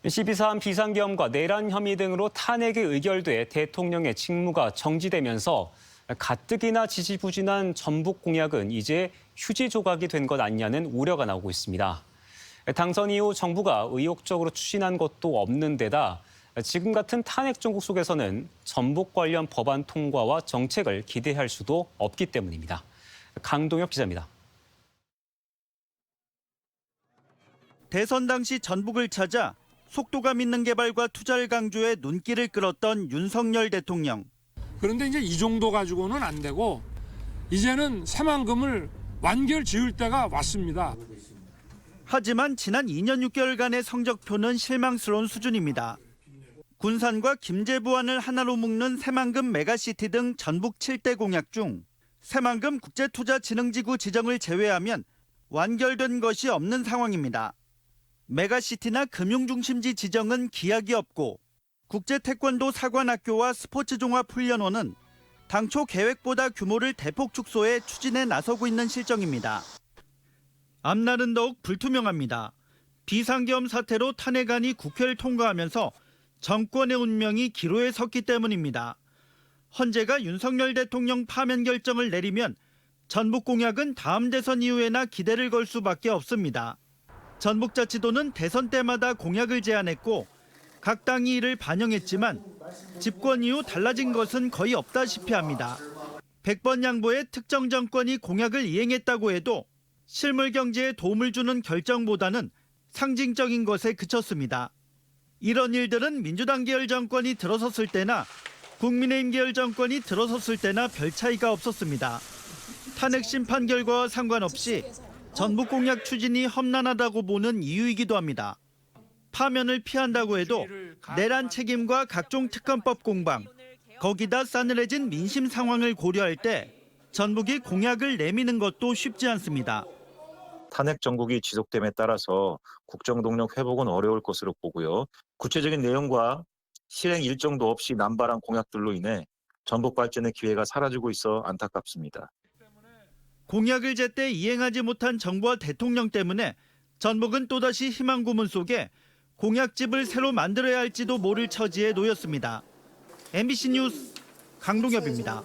12.3 비상계엄과 내란 혐의 등으로 탄핵이 의결돼 대통령의 직무가 정지되면서 가뜩이나 지지부진한 전북 공약은 이제 휴지 조각이 된 것 아니냐는 우려가 나오고 있습니다. 당선 이후 정부가 의욕적으로 추진한 것도 없는 데다 지금 같은 탄핵 정국 속에서는 전북 관련 법안 통과와 정책을 기대할 수도 없기 때문입니다. 강동혁 기자입니다. 대선 당시 전북을 찾아 속도감 있는 개발과 투자를 강조해 눈길을 끌었던 윤석열 대통령. 그런데 이제 이 정도 가지고는 안 되고 이제는 새만금을 완결 지을 때가 왔습니다. 하지만 지난 2년 6개월간의 성적표는 실망스러운 수준입니다. 군산과 김제부안을 하나로 묶는 새만금 메가시티 등 전북 7대 공약 중 새만금 국제투자진흥지구 지정을 제외하면 완결된 것이 없는 상황입니다. 메가시티나 금융중심지 지정은 기약이 없고 국제태권도 사관학교와 스포츠종합훈련원은 당초 계획보다 규모를 대폭 축소해 추진에 나서고 있는 실정입니다. 앞날은 더욱 불투명합니다. 비상계엄 사태로 탄핵안이 국회를 통과하면서 정권의 운명이 기로에 섰기 때문입니다. 헌재가 윤석열 대통령 파면 결정을 내리면 전북 공약은 다음 대선 이후에나 기대를 걸 수밖에 없습니다. 전북자치도는 대선 때마다 공약을 제안했고 각 당이 이를 반영했지만 집권 이후 달라진 것은 거의 없다시피 합니다. 100번 양보해 특정 정권이 공약을 이행했다고 해도 실물 경제에 도움을 주는 결정보다는 상징적인 것에 그쳤습니다. 이런 일들은 민주당 계열 정권이 들어섰을 때나 국민의힘 계열 정권이 들어섰을 때나 별 차이가 없었습니다. 탄핵 심판 결과와 상관없이 전북 공약 추진이 험난하다고 보는 이유이기도 합니다. 파면을 피한다고 해도 내란 책임과 각종 특검법 공방, 거기다 싸늘해진 민심 상황을 고려할 때 전북이 공약을 내미는 것도 쉽지 않습니다. 탄핵 정국이 지속됨에 따라서 국정 동력 회복은 어려울 것으로 보고요. 구체적인 내용과 실행 일정도 없이 남발한 공약들로 인해 전북 발전의 기회가 사라지고 있어 안타깝습니다. 공약을 제때 이행하지 못한 정부와 대통령 때문에 전북은 또다시 희망 고문 속에 공약집을 새로 만들어야 할지도 모를 처지에 놓였습니다. MBC 뉴스 강동엽입니다.